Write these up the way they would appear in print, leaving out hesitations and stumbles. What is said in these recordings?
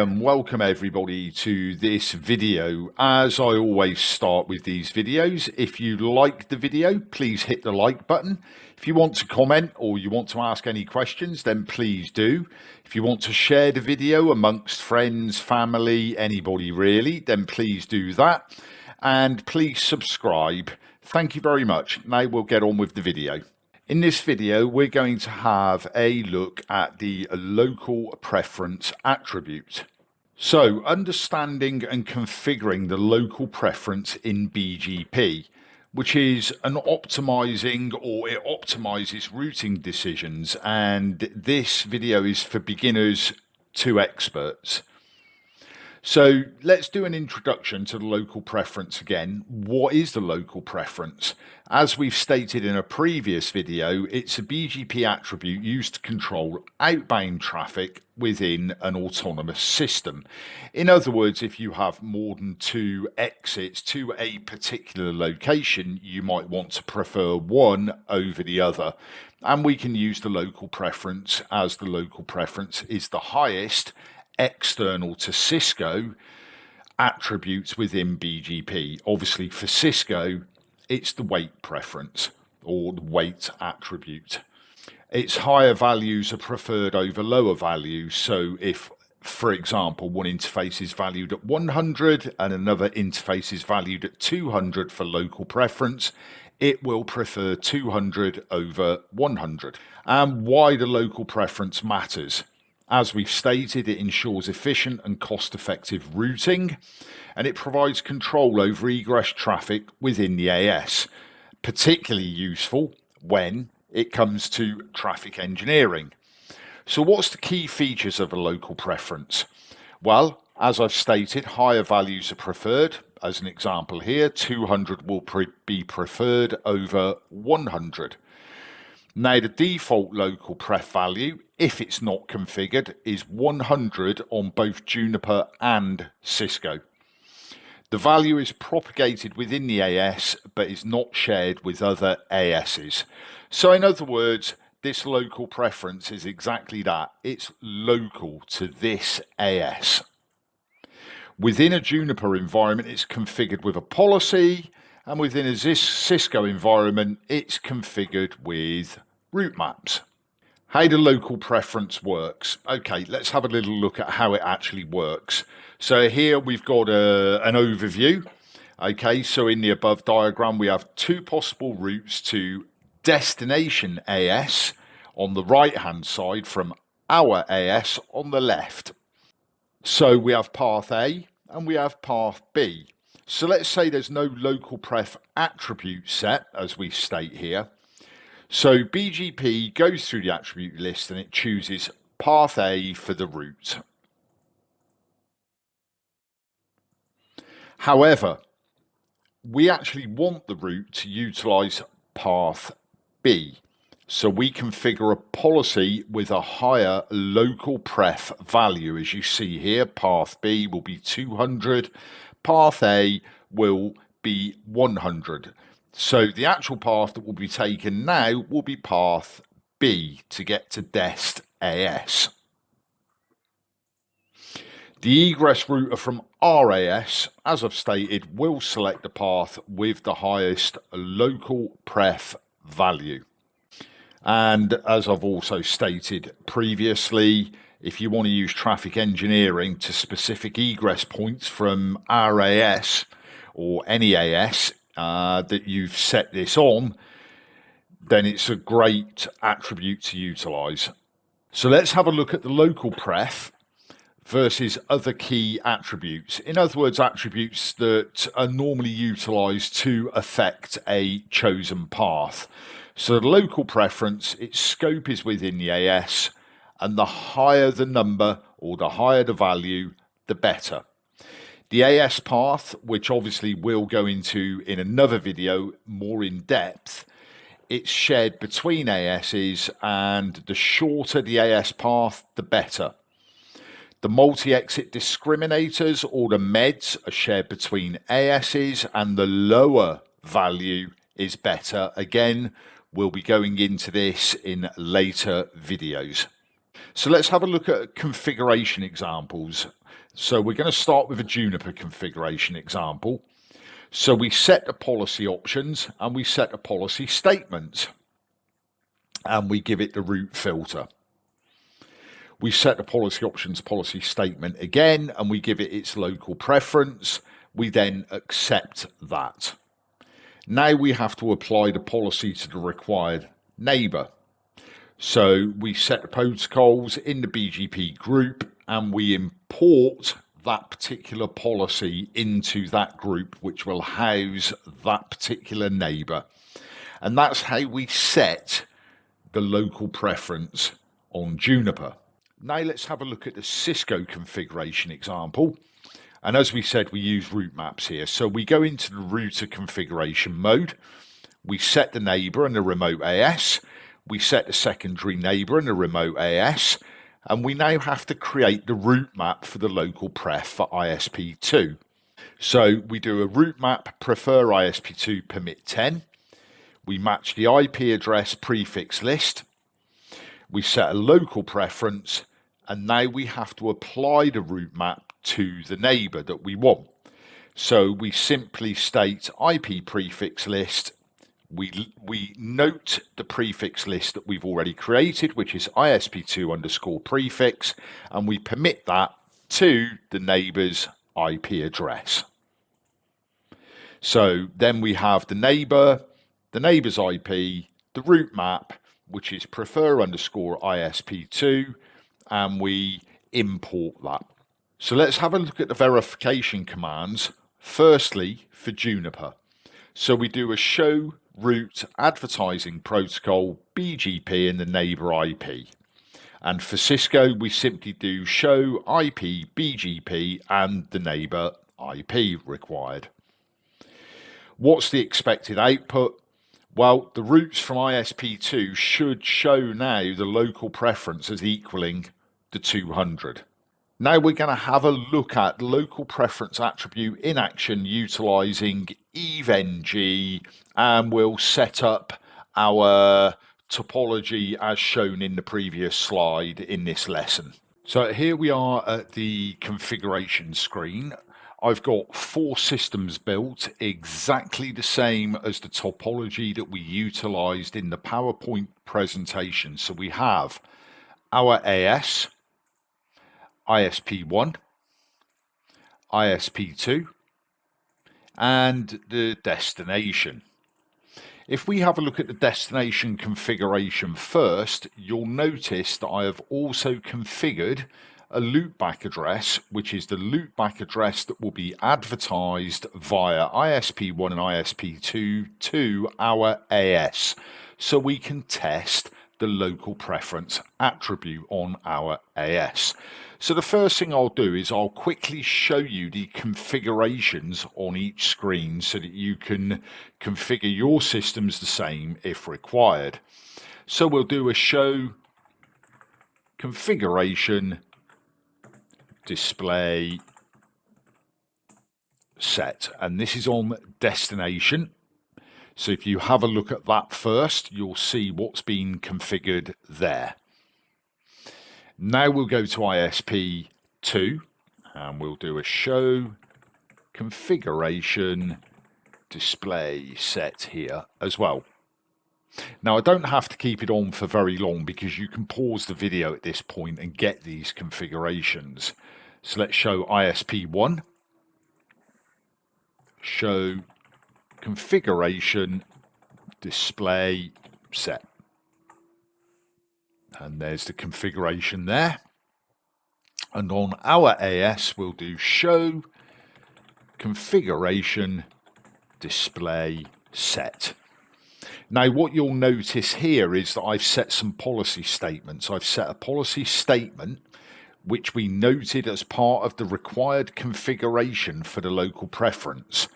and welcome everybody to this video. As I always start with these videos, if you like the video, please hit the like button. If you want to comment or you want to ask any questions, then please do. If you want to share the video amongst friends, family, anybody really, then please do that. And please subscribe. Thank you very much. Now we'll get on with the video. In this video, we're going to have a look at the local preference attribute. So, understanding and configuring the local preference in BGP, which is an optimizing, or it optimizes routing decisions, and this video is for beginners to experts. So let's do an introduction to the local preference again. What is the local preference? As we've stated in a previous video, it's a BGP attribute used to control outbound traffic within an autonomous system. In other words, if you have more than two exits to a particular location, you might want to prefer one over the other. And we can use the local preference as the local preference is the highest external to Cisco attributes within BGP. Obviously for Cisco, it's the weight preference or the weight attribute. Its higher values are preferred over lower values. So if, for example, one interface is valued at 100 and another interface is valued at 200 for local preference, it will prefer 200 over 100. And why the local preference matters. As we've stated, it ensures efficient and cost-effective routing, and it provides control over egress traffic within the AS, particularly useful when it comes to traffic engineering. So what's the key features of a local preference? Well, as I've stated, higher values are preferred. As an example here, 200 will be preferred over 100. Now, the default local pref value, if it's not configured, is 100 on both Juniper and Cisco. The value is propagated within the AS, but is not shared with other ASs. So in other words, this local preference is exactly that. It's local to this AS. Within a Juniper environment, it's configured with a policy, and within a Cisco environment, it's configured with route maps. How the local preference works. Okay, let's have a little look at how it actually works. So here we've got an overview. Okay, so in the above diagram, we have two possible routes to destination AS on the right-hand side from our AS on the left. So we have path A and we have path B. So let's say there's no local pref attribute set, as we state here. So BGP goes through the attribute list and it chooses path A for the route. However, we actually want the route to utilize path B. So we configure a policy with a higher local pref value. As you see here, path B will be 200, path A will be 100. So the actual path that will be taken now will be path B to get to dest AS. The egress router from RAS, as I've stated, will select the path with the highest local pref value. And as I've also stated previously, if you want to use traffic engineering to specific egress points from RAS or any AS, that you've set this on, then it's a great attribute to utilize. So let's have a look at the local pref versus other key attributes. In other words, attributes that are normally utilized to affect a chosen path. So the local preference, its scope is within the AS, and the higher the number or the higher the value, the better. The AS path, which obviously we'll go into in another video more in depth, it's shared between ASs, and the shorter the AS path, the better. The multi-exit discriminators or the MEDs are shared between ASs, and the lower value is better. Again, we'll be going into this in later videos. So let's have a look at configuration examples. So we're going to start with a Juniper configuration example. So we set the policy options and we set the policy statements and we give it the root filter. We set the policy options policy statement again and we give it its local preference. We then accept that. Now we have to apply the policy to the required neighbor. So we set the protocols in the BGP group and we import that particular policy into that group, which will house that particular neighbor. And that's how we set the local preference on Juniper. Now let's have a look at the Cisco configuration example. And as we said, we use route maps here. So we go into the router configuration mode. We set the neighbor and the remote AS. We set the secondary neighbor and the remote AS. And we now have to create the route map for the local pref for ISP2. So we do a route map prefer ISP2 permit 10. We match the IP address prefix list. We set a local preference. And now we have to apply the route map to the neighbor that we want. So we simply state IP prefix list. We note the prefix list that we've already created, which is ISP2_prefix, and we permit that to the neighbor's IP address. So then we have the neighbor's IP, the route map, which is prefer_ISP2, and we import that. So let's have a look at the verification commands, firstly for Juniper. So we do a show route advertising protocol BGP and the neighbor IP. And for Cisco, we simply do show IP BGP and the neighbor IP required. What's the expected output? Well, the routes from ISP2 should show now the local preference as equaling the 200. Now we're going to have a look at local preference attribute in action utilizing evng, and we'll set up our topology as shown in the previous slide in this lesson. So here we are at the configuration screen. I've got 4 systems built exactly the same as the topology that we utilized in the PowerPoint presentation. So we have our AS, ISP1, ISP2, and the destination. If we have a look at the destination configuration first, you'll notice that I have also configured a loopback address, which is the loopback address that will be advertised via ISP1 and ISP2 to our AS, so we can test the local preference attribute on our AS. So the first thing I'll do is I'll quickly show you the configurations on each screen so that you can configure your systems the same if required. So we'll do a show configuration display set, and this is on destination. So if you have a look at that first, you'll see what's been configured there. Now we'll go to ISP2 and we'll do a show configuration display set here as well. Now I don't have to keep it on for very long because you can pause the video at this point and get these configurations. So let's show ISP1, show configuration display set. And there's the configuration there. And on our AS, we'll do show configuration display set. Now, what you'll notice here is that I've set some policy statements. I've set a policy statement which we noted as part of the required configuration for the local preference.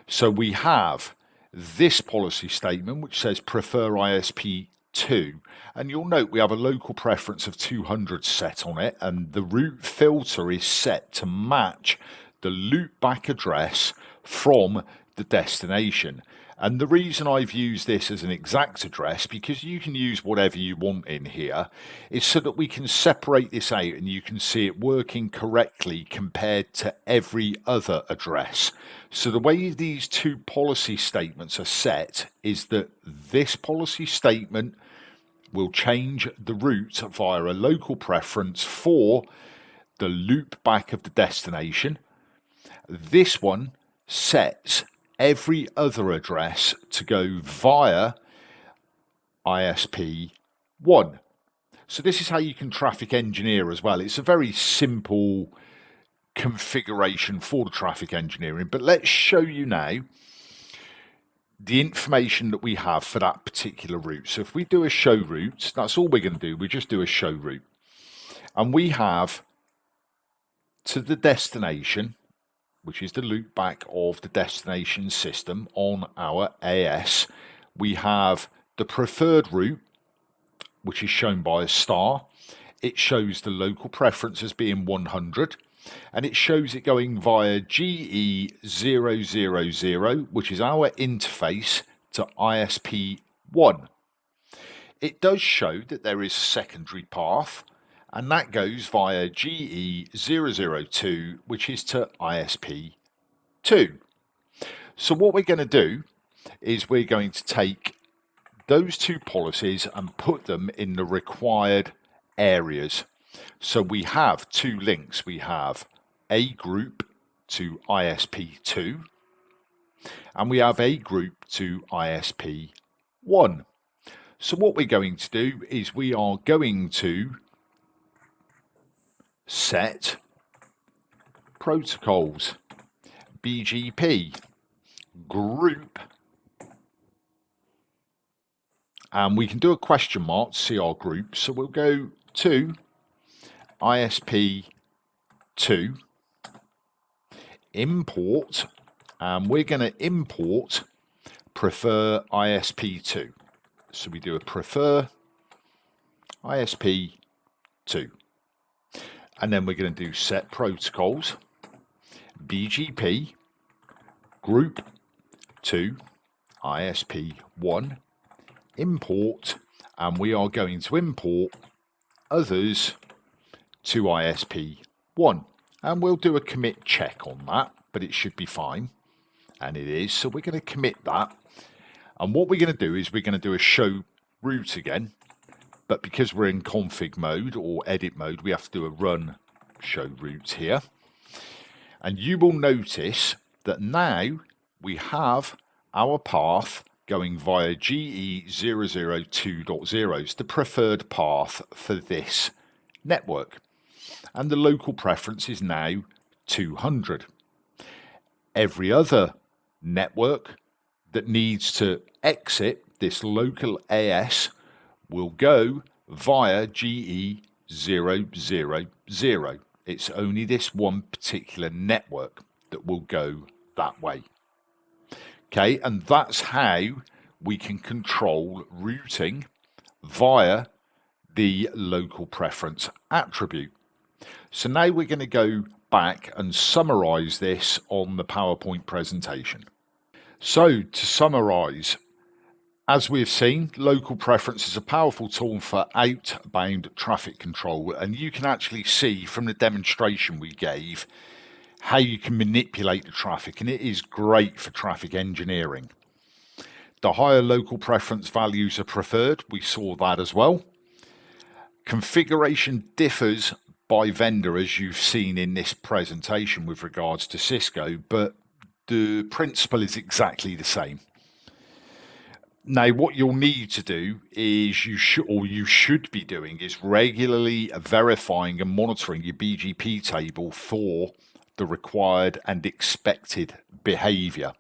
So we have this policy statement which says prefer ISP2, and you'll note we have a local preference of 200 set on it, and the route filter is set to match the loopback address from the destination. And the reason I've used this as an exact address, because you can use whatever you want in here, is so that we can separate this out and you can see it working correctly compared to every other address. So the way these two policy statements are set is that this policy statement will change the route via a local preference for the loop back of the destination. This one sets every other address to go via ISP1. So this is how you can traffic engineer as well. It's a very simple configuration for the traffic engineering, but let's show you now the information that we have for that particular route. So if we do a show route, that's all we're going to do. We just do a show route. And we have to the destination, which is the loop back of the destination system on our AS. We have the preferred route, which is shown by a star. It shows the local preference as being 100. And it shows it going via GE000, which is our interface to ISP1. It does show that there is a secondary path, and that goes via GE002, which is to ISP2. So what we're going to do is we're going to take those two policies and put them in the required areas. So we have two links. We have a group to ISP2 and we have a group to ISP1. So what we're going to do is we are going to set protocols, BGP, group, and we can do a question mark to see our group. So we'll go to ISP2, import, and we're going to import prefer ISP2. So we do a prefer ISP2. And then we're going to do set protocols, BGP, group to ISP1, import, and we are going to import others to ISP1. And we'll do a commit check on that, but it should be fine. And it is. So we're going to commit that. And what we're going to do is we're going to do a show route again. But because we're in config mode or edit mode, we have to do a run show route here. And you will notice that now we have our path going via GE002.0, the preferred path for this network. And the local preference is now 200. Every other network that needs to exit this local AS will go via GE000. It's only this one particular network that will go that way. Okay, and that's how we can control routing via the local preference attribute. So now we're going to go back and summarize this on the PowerPoint presentation. So to summarize, as we've seen, local preference is a powerful tool for outbound traffic control, and you can actually see from the demonstration we gave how you can manipulate the traffic, and it is great for traffic engineering. The higher local preference values are preferred. We saw that as well. Configuration differs by vendor, as you've seen in this presentation with regards to Cisco, but the principle is exactly the same. Now, what you'll need to do is you should be doing is regularly verifying and monitoring your BGP table for the required and expected behavior.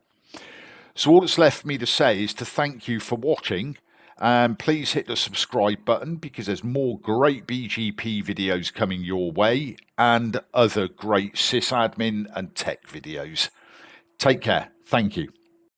So all that's left for me to say is to thank you for watching, and please hit the subscribe button because there's more great BGP videos coming your way and other great sysadmin and tech videos. Take care. Thank you.